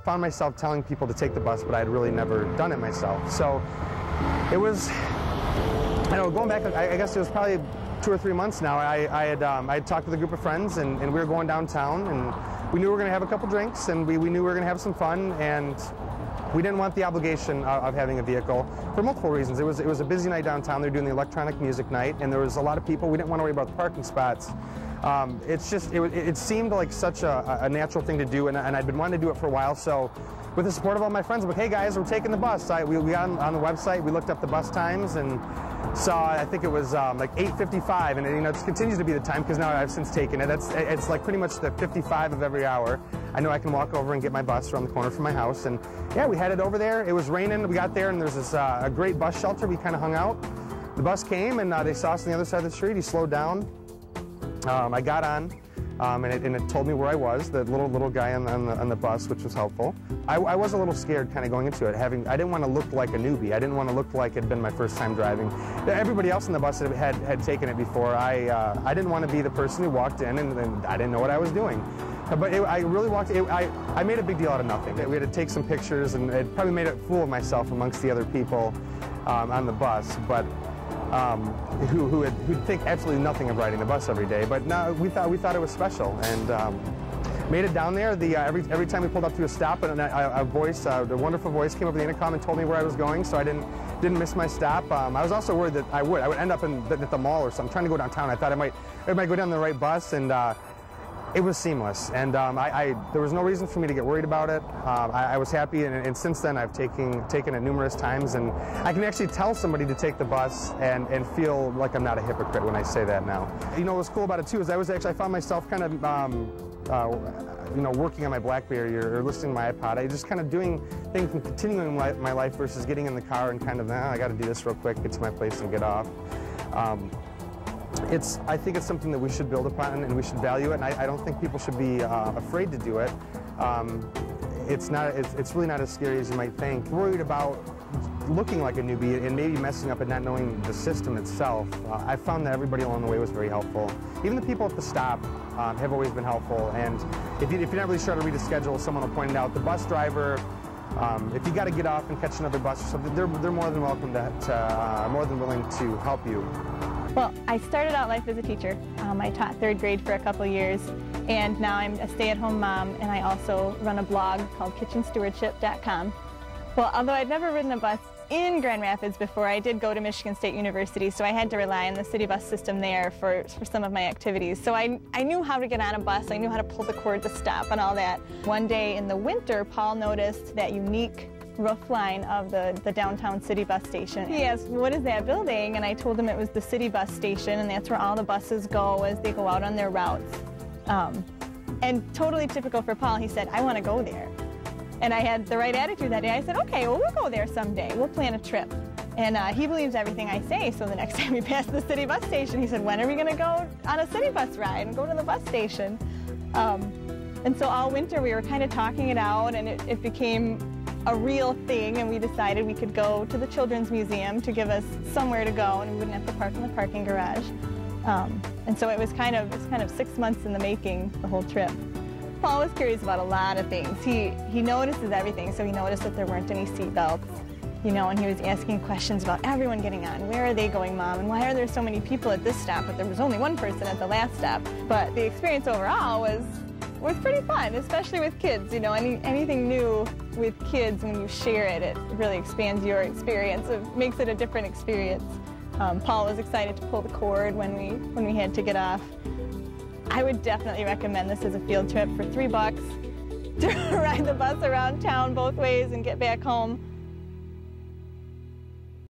found myself telling people to take the bus, but I had really never done it myself. So it was, I don't know, going back, I guess it was probably 2 or 3 months now. I had talked with a group of friends, and we were going downtown, and we knew we were going to have a couple drinks, and we knew we were going to have some fun, and we didn't want the obligation of having a vehicle for multiple reasons. It was a busy night downtown. They were doing the electronic music night, and there was a lot of people. We didn't want to worry about the parking spots. It seemed like such a natural thing to do, and I'd been wanting to do it for a while. So with the support of all my friends, I'm like, hey guys, we're taking the bus. We got on the website, we looked up the bus times, and saw, I think it was like 8:55, and it continues to be the time because now I've since taken it. It's like pretty much the 55 of every hour. I know I can walk over and get my bus around the corner from my house, and yeah, we headed over there. It was raining. We got there, and there's this a great bus shelter. We kind of hung out. The bus came, and they saw us on the other side of the street. He slowed down. I got on, and it told me where I was. The little guy on the bus, which was helpful. I was a little scared kind of going into it. I didn't want to look like a newbie. I didn't want to look like it had been my first time driving. Everybody else on the bus had taken it before. I didn't want to be the person who walked in and I didn't know what I was doing. But I really walked. I made a big deal out of nothing. We had to take some pictures, and it probably made a fool of myself amongst the other people on the bus. But who'd think absolutely nothing of riding the bus every day. But no, we thought it was special, and made it down there. Every time we pulled up to a stop, and a wonderful voice came over the intercom and told me where I was going, so I didn't miss my stop. I was also worried that I would end up at the mall or something, trying to go downtown. I thought I might go down the right bus, and it was seamless, and there was no reason for me to get worried about it. I was happy, and since then I've taken it numerous times, and I can actually tell somebody to take the bus and feel like I'm not a hypocrite when I say that now. You know, what's cool about it too is I found myself kind of working on my BlackBerry or listening to my iPod. I just kind of doing things and continuing my life versus getting in the car and kind of, I got to do this real quick, get to my place and get off. I think it's something that we should build upon, and we should value it, and I don't think people should be afraid to do it. It's really not as scary as you might think. Worried about looking like a newbie and maybe messing up and not knowing the system itself. I found that everybody along the way was very helpful. Even the people at the stop have always been helpful, and if you're not really sure how to read a schedule, someone will point it out. The bus driver, if you got to get off and catch another bus or something, they're more than welcome more than willing to help you. Well, I started out life as a teacher. I taught 3rd grade for a couple years, and now I'm a stay-at-home mom, and I also run a blog called kitchenstewardship.com. Well, although I'd never ridden a bus in Grand Rapids before, I did go to Michigan State University, so I had to rely on the city bus system there for some of my activities. So I knew how to get on a bus, I knew how to pull the cord to stop and all that. One day in the winter, Paul noticed that unique roof line of the downtown city bus station. He asked, what is that building? And I told him it was the city bus station, and that's where all the buses go as they go out on their routes. And totally typical for Paul, he said, I want to go there. And I had the right attitude that day. I said, okay, well, we'll go there someday. We'll plan a trip. And he believes everything I say, so the next time we passed the city bus station, he said, when are we going to go on a city bus ride and go to the bus station? And so all winter we were kind of talking it out, and it became a real thing, and we decided we could go to the Children's Museum to give us somewhere to go, and we wouldn't have to park in the parking garage. And so it was kind of 6 months in the making, the whole trip. Paul was curious about a lot of things. He notices everything, so he noticed that there weren't any seat belts, and he was asking questions about everyone getting on. Where are they going, Mom? And why are there so many people at this stop? But there was only one person at the last stop. But the experience overall was pretty fun, especially with kids. Anything new with kids, when you share it, it really expands your experience. It makes it a different experience. Paul was excited to pull the cord when we had to get off. I would definitely recommend this as a field trip for $3 to ride the bus around town both ways and get back home.